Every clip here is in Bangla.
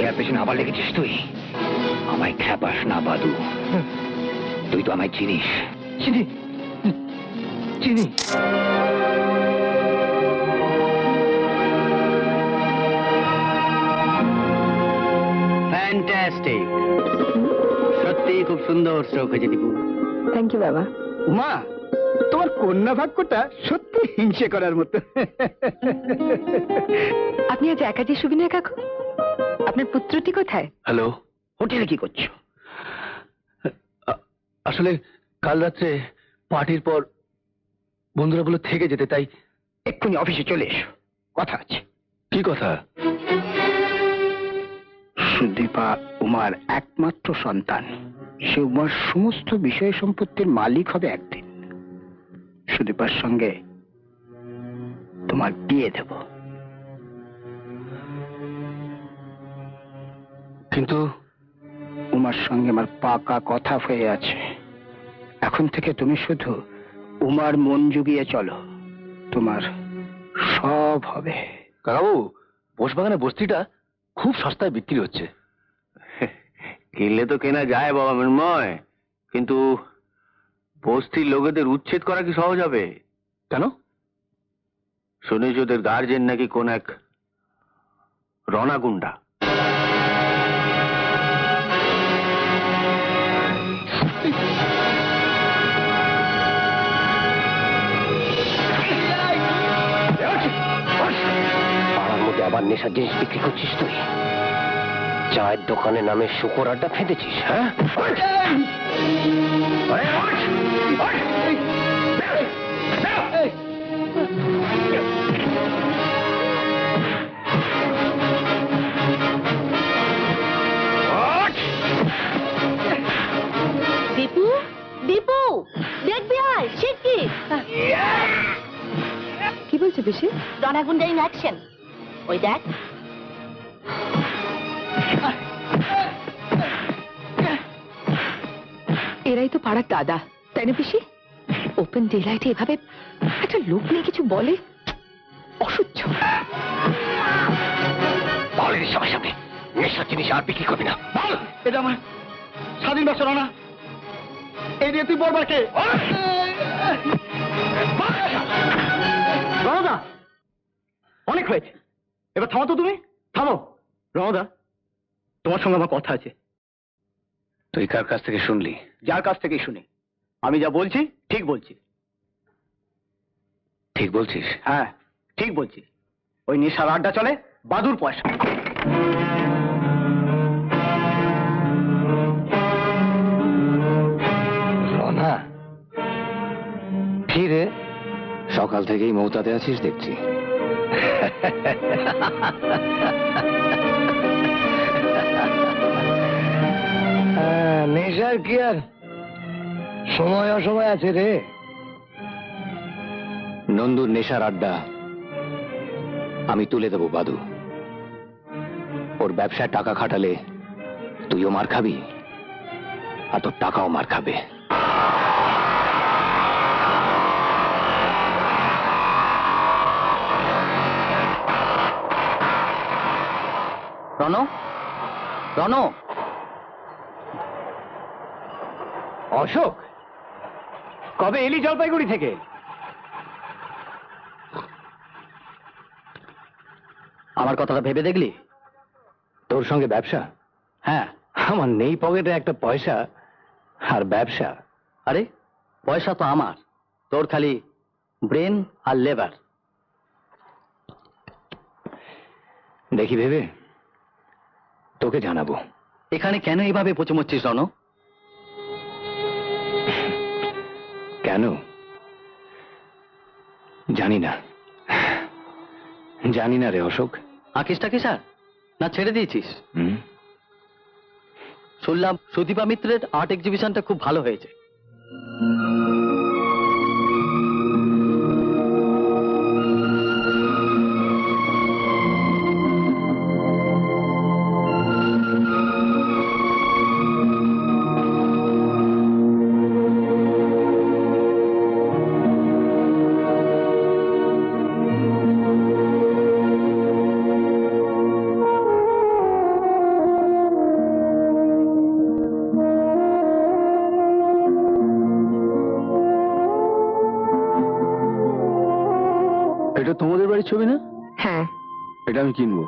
আর পেছনে আবার লেগেছিস তুই? আমায় খ্যাপাস না বাদু, তুই তো আমায় চিনিস। চিনি চিনি। ফ্যান্টাস্টিক, সত্যি খুব সুন্দর স্ট্রোক হয়েছে দীপু। থ্যাংক ইউ বাবা। উমা, তোমার কন্যা ভাগ্যটা সত্যি হিংসে করার মতো। আপনি আজ একা যে সুবিনয় কাকু, আপনার পুত্রটি কোথায়? হ্যালো, হোটেলে কি করছো? আসলে কাল রাত্রে পার্টির পর বন্ধুরা বলে থেকে যেতে, তাই এক্ষুনি অফিসে চলে এসো, কথা আছে। কি কথা? সুদীপা উমার একমাত্র সন্তান, সে উমার সমস্ত বিষয় সম্পত্তির মালিক হবে একদিন। সুদীপার সঙ্গে তোমার বিয়ে দেব। কিন্তু উমার সঙ্গে আমার পাকা কথা হয়ে আছে। এখন থেকে তুমি শুধু উমার মন জুগিয়ে চলো, তোমার সব হবে। কাকাবু, বসবাগানে বস্তিটা খুব সস্তায় বিক্রি হচ্ছে। কিনলে তো কেনা যায় বাবা মৃন্ময়, কিন্তু বস্তির লোকেদের উচ্ছেদ করা কি সহজ হবে? কেন? শুনেছি ওদের গার্জেন নাকি কোন এক রণাগুন্ডা। পাড়ার মধ্যে আবার নেশার জিনিস বিক্রি করছিস তুই? চায়ের দোকানে নামে শুকর আড্ডা ফেঁদেছিস? হ্যাঁ, দীপু, দীপু, দেখবি আয় শিগগির। কি বলছে বেশি? রণাগুন্ডা ইন অ্যাকশন, ওই দেখ। এরাই তো পাড়ার দাদা, তাই না পিসি? ওপেন ডে লাইটে এভাবে একটা লোক নিয়ে কিছু বলে, অসহ্য। বল এর সবার সামনে নেশার জিনিস আর বিক্রি করবি না, বল। এটা আমার স্বাধীন ব্যবসা না, এই নিয়ে তুই বলবার কে? রণদা, অনেক হয়েছে, এবার থামো তো, তুমি থামো। রণদা, তোমার সঙ্গে আমার কথা আছে। তুই কার কাছ থেকে শুনলি? যার কাছ থেকে শুনি, আমি যা বলছি ঠিক বলছি। ঠিক বলছিস? হ্যাঁ, ঠিক বলছি। ওই নেশার আড্ডা চলে বাদুর পয়সা। রনা, কি রে? সকাল থেকেই মৌতাতে আছিস দেখছি। নেশার কি আর সময় অসময় আছে রে। নন্দুর নেশার আড্ডা আমি তুলে দেবো বাদু। ওর ব্যবসায় টাকা খাটালে তুইও মার খাবি, আর তোর টাকাও মার খাবে। রণ, রণ, অশোক, কবে এলি জলপাইগুড়ি থেকে? আমার কথাটা ভেবে দেখলি? তোর সঙ্গে ব্যবসা? হ্যাঁ। আমার নেই পকেটে একটা পয়সা, আর ব্যবসা? আরে পয়সা তো আমার, তোর খালি ব্রেন আর লেবার। দেখি ভেবে তোকে জানাবো। এখানে কেন এইভাবে পচমচ্ছিস রণ? কেন জানি না, জানি না রে অশোক। আঁকিসটা কি স্যার, না ছেড়ে দিয়েছিস? হুম, শুনলাম সুদীপা মিত্রের আর্ট এক্সিবিশনটা খুব ভালো হয়েছে। বাড়ির ছবি না? হ্যাঁ, এটা আমি কিনবো।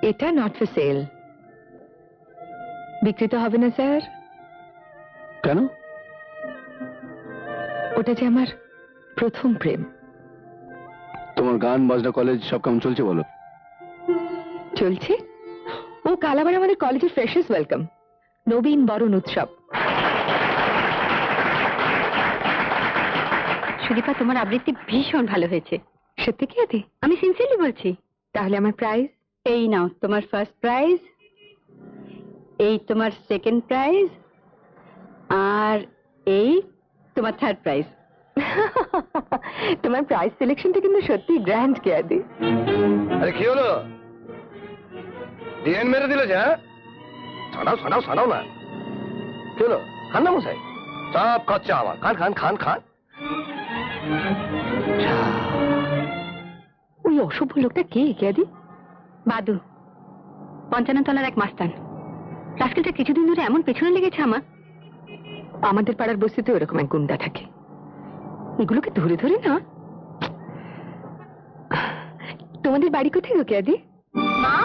এটা নট ফর সেল। বিক্রিত হবে না স্যার। কেন? ওটা যে আমার প্রথম প্রেম। তোমার গান বাজনা কলেজ সব কেমন চলছে বলো? চলছে। ও কাল আবার আমাদের কলেজের ফ্রেশার্স ওয়েলকাম, নবীন বরণ উৎসব। সুদীপা, তোমার আবৃত্তি ভীষণ ভালো হয়েছে। সত্যি কি আদি? আমি সিনসিয়ারলি বলছি। তাহলে আমার প্রাইজ? এই নাও তোমার ফার্স্ট প্রাইজ, এই তোমার সেকেন্ড প্রাইজ, আর এই তোমার থার্ড প্রাইজ। তোমার প্রাইজ সিলেকশনটা কিন্তু সত্যি গ্র্যান্ড কে আদি। আরে কি হলো? ডিএন মেরে দিল যা। ছাড়াও ছাড়াও ছাড়াও না। কি হলো? খান না মশাই, সব খরচা আমার। খান খান খান খান। ওই অসভ্য লোকটা কে আদি? বাদু, 55 তলার এক মাস্তান। রাস্কেলটা কিছুদিন ধরে এমন পেছনে লেগেছে আমার। আমাদের পাড়ার বস্তিতে ওরকম এক গুন্ডা থাকে। এগুলোকে ধরে ধরে না। তোমাদের বাড়ি কোথায় গো আদি? মা,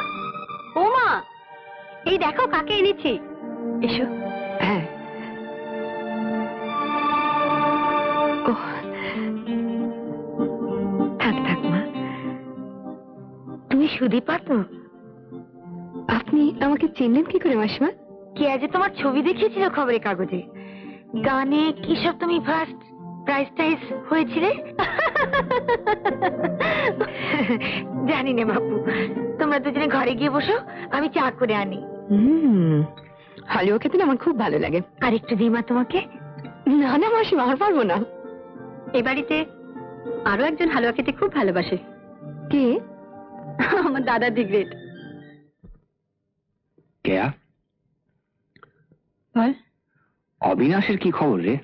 ও মা, এই দেখো কাকে এনেছি। এসো। হ্যাঁ। ও থাক থাক মা। তুমি সুদীপা তো? আপনি আমাকে চিনলেন কি করে মাসিমা? কে আজ তোমার ছবি দেখিয়েছিল খবরের কাগজে। গানে কি সব তুমি ফার্স্ট প্রাইজ টাইজ হয়েছিলে। জানি না বাপু, তোমরা দুজনে ঘরে গিয়ে বসো, আমি চা করে আনি। হালুয়া খেতে না আমার খুব ভালো লাগে। আর একটু দিই মা তোমাকে। না না মাসিমা, আর পারবো না। এই বাড়িতে আরো একজন হালুয়া খেতে খুব ভালোবাসে। কে? আমার দাদা দি গ্রেট। কেয়া, বল। অবিনাশের কি খবর রে?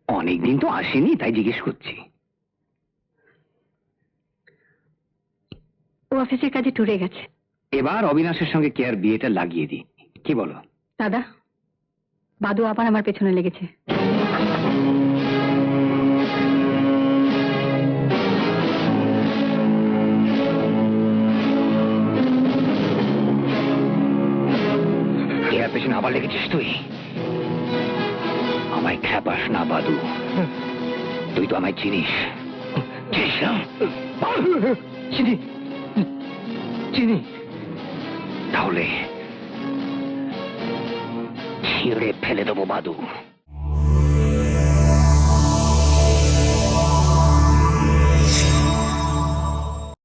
অনেকদিন তো আসেনি, তাই জিজ্ঞেস করছি। ও অফিসের কাজে ট্যুরে গেছে। এবার অবিনাশের সঙ্গে কেয়ার বিয়েটা লাগিয়ে দিই, কি বলো? দাদা, বাদু আবার আমার পেছনে লেগেছে। কেয়ার পেছনে আবার লেগেছিস তুই? আমায় খ্যাপাস না বাদু, তুই তো আমায় চিনিস। চিনিস না? চিনি চিনি। তাহলে ছিঁড়ে ফেলে দেবো বাদু।